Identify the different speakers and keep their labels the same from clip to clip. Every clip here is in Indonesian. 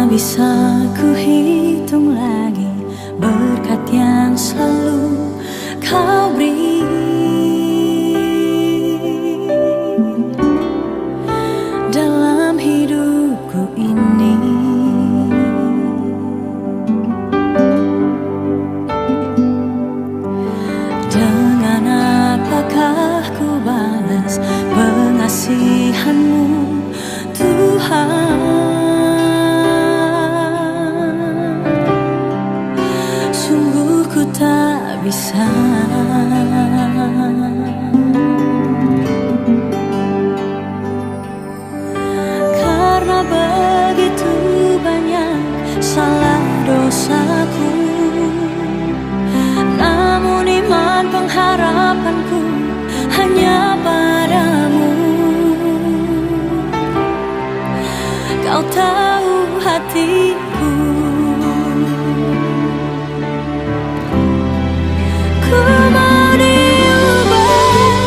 Speaker 1: bisa ku hitung lagi berkat yang selalu kau beri dalam hidupku ini. Dengan apakah ku balas pengasihan-Mu, Tuhan? Sungguh ku tak bisa. Karena begitu banyak salah dosaku, namun iman pengharapanku hanya padamu. Kau tahu hatiku, ku mau diubah,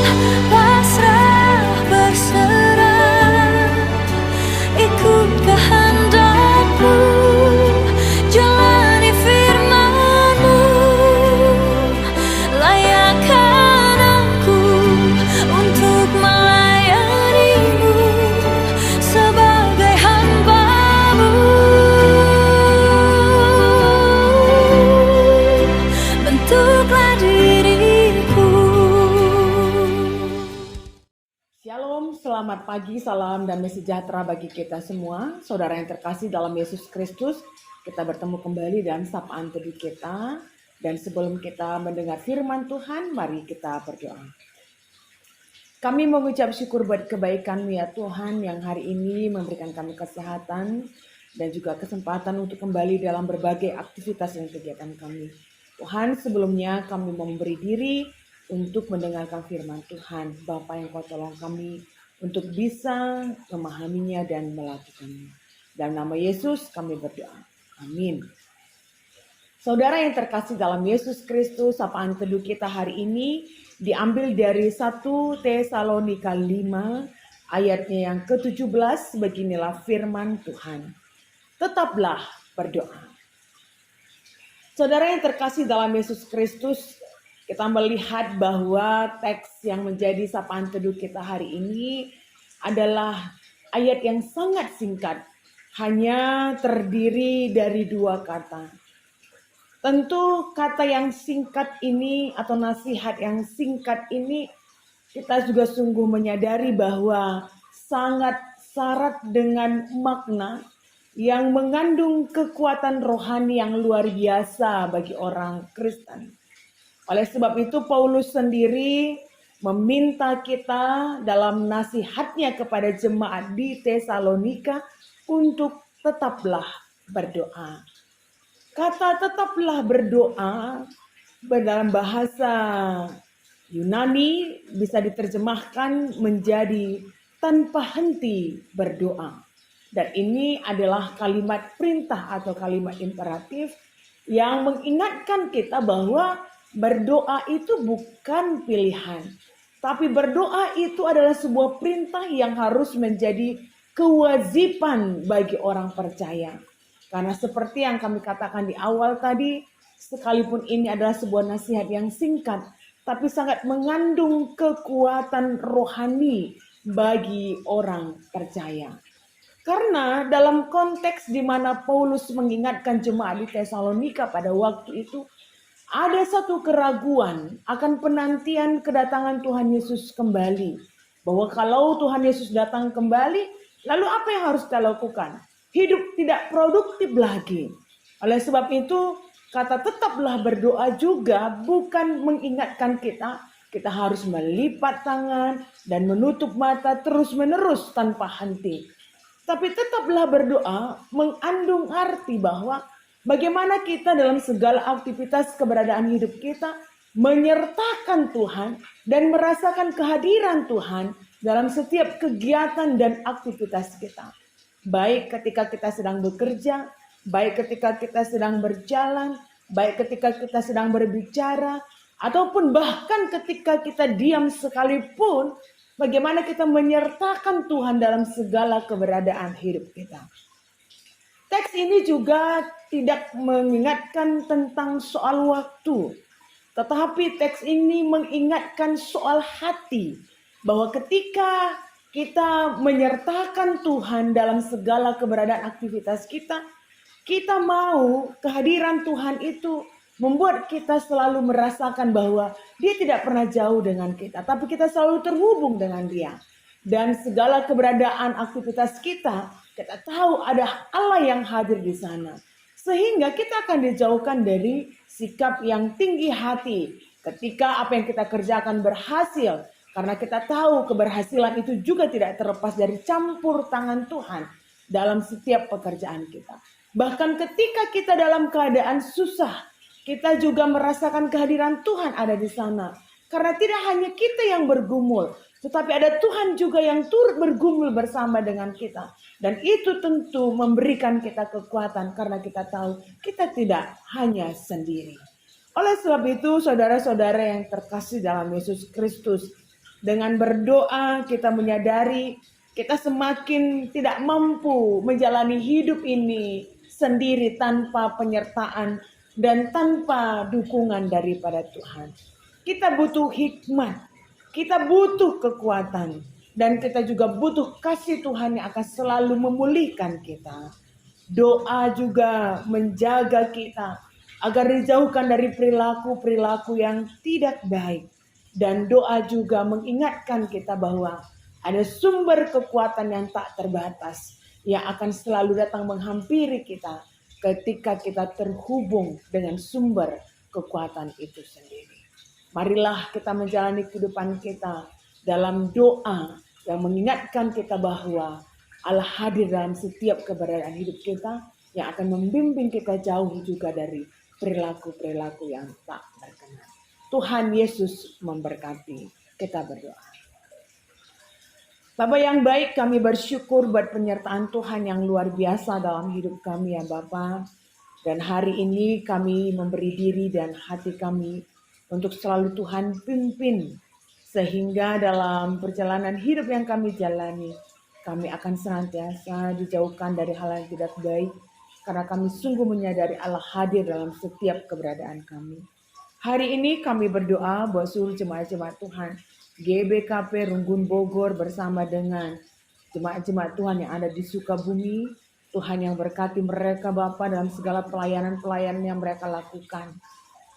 Speaker 1: pasrah berserah, ikut kehendak-Mu, jalani firman-Mu, layakkan aku untuk melayani-Mu sebagai hamba-Mu. Bentuklah diriku.
Speaker 2: Shalom, selamat pagi, salam damai sejahtera bagi kita semua. Saudara yang terkasih dalam Yesus Kristus, kita bertemu kembali dalam sapaan teduh kita. Dan sebelum kita mendengar firman Tuhan, mari kita berdoa. Kami mengucap syukur buat kebaikan-Mu ya Tuhan, yang hari ini memberikan kami kesehatan dan juga kesempatan untuk kembali dalam berbagai aktivitas dan kegiatan kami. Tuhan, sebelumnya kami mau memberi diri untuk mendengarkan firman Tuhan. Bapa yang Kau tolong kami untuk bisa memahaminya dan melakukannya. Dalam nama Yesus kami berdoa. Amin. Saudara yang terkasih dalam Yesus Kristus, sapaan teduh kita hari ini diambil dari 1 Tesalonika 5 ayatnya yang ke-17. Beginilah firman Tuhan. Tetaplah berdoa. Saudara yang terkasih dalam Yesus Kristus, kita melihat bahwa teks yang menjadi sapaan teduh kita hari ini adalah ayat yang sangat singkat, hanya terdiri dari 2 kata. Tentu kata yang singkat ini atau nasihat yang singkat ini kita juga sungguh menyadari bahwa sangat syarat dengan makna yang mengandung kekuatan rohani yang luar biasa bagi orang Kristen. Oleh sebab itu Paulus sendiri meminta kita dalam nasihatnya kepada jemaat di Tesalonika untuk tetaplah berdoa. Kata tetaplah berdoa dalam bahasa Yunani bisa diterjemahkan menjadi tanpa henti berdoa. Dan ini adalah kalimat perintah atau kalimat imperatif yang mengingatkan kita bahwa berdoa itu bukan pilihan. Tapi berdoa itu adalah sebuah perintah yang harus menjadi kewajiban bagi orang percaya. Karena seperti yang kami katakan di awal tadi, sekalipun ini adalah sebuah nasihat yang singkat, tapi sangat mengandung kekuatan rohani bagi orang percaya. Karena dalam konteks di mana Paulus mengingatkan jemaat di Tesalonika pada waktu itu, ada satu keraguan akan penantian kedatangan Tuhan Yesus kembali. Bahwa kalau Tuhan Yesus datang kembali, lalu apa yang harus kita lakukan? Hidup tidak produktif lagi. Oleh sebab itu, kata tetaplah berdoa juga bukan mengingatkan kita harus melipat tangan dan menutup mata terus-menerus tanpa henti. Tapi tetaplah berdoa mengandung arti bahwa bagaimana kita dalam segala aktivitas keberadaan hidup kita menyertakan Tuhan dan merasakan kehadiran Tuhan dalam setiap kegiatan dan aktivitas kita. Baik ketika kita sedang bekerja, baik ketika kita sedang berjalan, baik ketika kita sedang berbicara, ataupun bahkan ketika kita diam sekalipun, bagaimana kita menyertakan Tuhan dalam segala keberadaan hidup kita. Teks ini juga tidak mengingatkan tentang soal waktu, tetapi teks ini mengingatkan soal hati, bahwa ketika kita menyertakan Tuhan dalam segala keberadaan aktivitas kita, kita mau kehadiran Tuhan itu membuat kita selalu merasakan bahwa Dia tidak pernah jauh dengan kita, tapi kita selalu terhubung dengan Dia. Dan segala keberadaan aktivitas kita tahu ada Allah yang hadir di sana. Sehingga kita akan dijauhkan dari sikap yang tinggi hati ketika apa yang kita kerjakan berhasil. Karena kita tahu keberhasilan itu juga tidak terlepas dari campur tangan Tuhan dalam setiap pekerjaan kita. Bahkan ketika kita dalam keadaan susah, kita juga merasakan kehadiran Tuhan ada di sana. Karena tidak hanya kita yang bergumul, tetapi ada Tuhan juga yang turut bergumul bersama dengan kita. Dan itu tentu memberikan kita kekuatan karena kita tahu kita tidak hanya sendiri. Oleh sebab itu, saudara-saudara yang terkasih dalam Yesus Kristus, dengan berdoa kita menyadari kita semakin tidak mampu menjalani hidup ini sendiri tanpa penyertaan dan tanpa dukungan daripada Tuhan. Kita butuh hikmat, kita butuh kekuatan, dan kita juga butuh kasih Tuhan yang akan selalu memulihkan kita. Doa juga menjaga kita agar dijauhkan dari perilaku-perilaku yang tidak baik. Dan doa juga mengingatkan kita bahwa ada sumber kekuatan yang tak terbatas yang akan selalu datang menghampiri kita ketika kita terhubung dengan sumber kekuatan itu sendiri. Marilah kita menjalani kehidupan kita dalam doa yang mengingatkan kita bahwa Allah hadir dalam setiap keberadaan hidup kita yang akan membimbing kita jauh juga dari perilaku-perilaku yang tak berkenan. Tuhan Yesus memberkati. Kita berdoa. Bapa yang baik, kami bersyukur buat penyertaan Tuhan yang luar biasa dalam hidup kami ya Bapa. Dan hari ini kami memberi diri dan hati kami untuk selalu Tuhan pimpin. Sehingga dalam perjalanan hidup yang kami jalani, kami akan senantiasa dijauhkan dari hal yang tidak baik. Karena kami sungguh menyadari Allah hadir dalam setiap keberadaan kami. Hari ini kami berdoa buat seluruh jemaat-jemaat Tuhan. GBKP Runggun Bogor bersama dengan jemaat-jemaat Tuhan yang ada di Sukabumi. Tuhan yang berkati mereka Bapa dalam segala pelayanan-pelayanan yang mereka lakukan.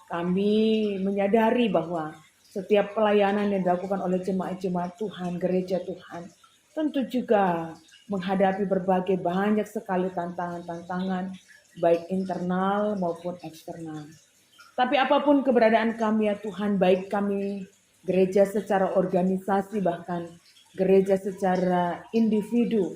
Speaker 2: Kami menyadari bahwa setiap pelayanan yang dilakukan oleh jemaat-jemaat Tuhan, gereja Tuhan, tentu juga menghadapi berbagai banyak sekali tantangan-tantangan, baik internal maupun eksternal. Tapi apapun keberadaan kami ya Tuhan, baik kami gereja secara organisasi, bahkan gereja secara individu,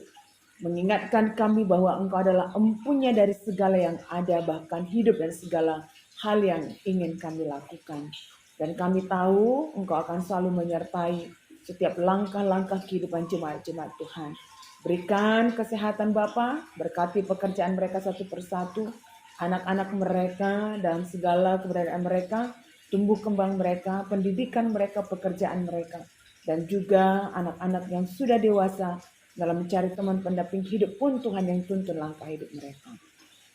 Speaker 2: mengingatkan kami bahwa Engkau adalah empunya dari segala yang ada, bahkan hidup dan segala hal yang ingin kami lakukan. Dan kami tahu Engkau akan selalu menyertai setiap langkah-langkah kehidupan jemaat-jemaat Tuhan. Berikan kesehatan Bapa, berkati pekerjaan mereka satu persatu, anak-anak mereka dalam segala keberadaan mereka, tumbuh kembang mereka, pendidikan mereka, pekerjaan mereka, dan juga anak-anak yang sudah dewasa dalam mencari teman pendamping hidup pun Tuhan yang tuntun langkah hidup mereka.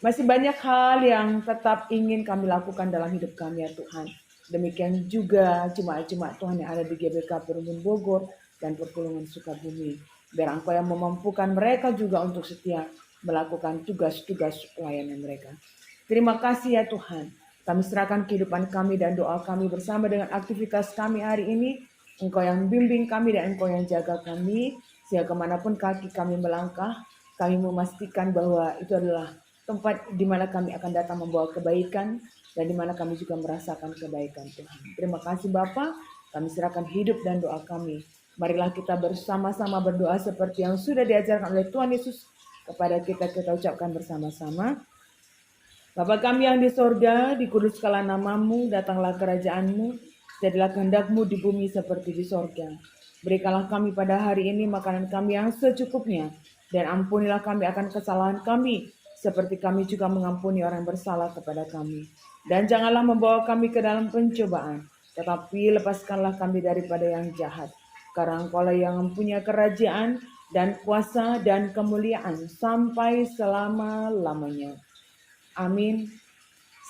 Speaker 2: Masih banyak hal yang tetap ingin kami lakukan dalam hidup kami ya Tuhan. Demikian juga jemaat-jemaat Tuhan yang ada di GBK Runggun Bogor dan Perpulungan Sukabumi. Biar Engkau yang memampukan mereka juga untuk setia melakukan tugas-tugas pelayanan mereka. Terima kasih ya Tuhan. Kami serahkan kehidupan kami dan doa kami bersama dengan aktivitas kami hari ini. Engkau yang bimbing kami dan Engkau yang jaga kami. Sehingga kemanapun kaki kami melangkah, kami memastikan bahwa itu adalah tempat di mana kami akan datang membawa kebaikan dan di mana kami juga merasakan kebaikan Tuhan. Terima kasih Bapa, kami serahkan hidup dan doa kami. Marilah kita bersama-sama berdoa seperti yang sudah diajarkan oleh Tuhan Yesus kepada kita ucapkan bersama-sama. Bapa kami yang di sorga, dikuduskanlah namamu, datanglah kerajaanmu, jadilah kehendakmu di bumi seperti di sorga. Berikanlah kami pada hari ini makanan kami yang secukupnya, dan ampunilah kami akan kesalahan kami, seperti kami juga mengampuni orang yang bersalah kepada kami. Dan janganlah membawa kami ke dalam pencobaan, tetapi lepaskanlah kami daripada yang jahat. Karena Engkaulah yang mempunyai kerajaan, dan kuasa dan kemuliaan sampai selama-lamanya. Amin.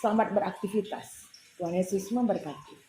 Speaker 2: Selamat beraktivitas. Tuhan Yesus memberkati.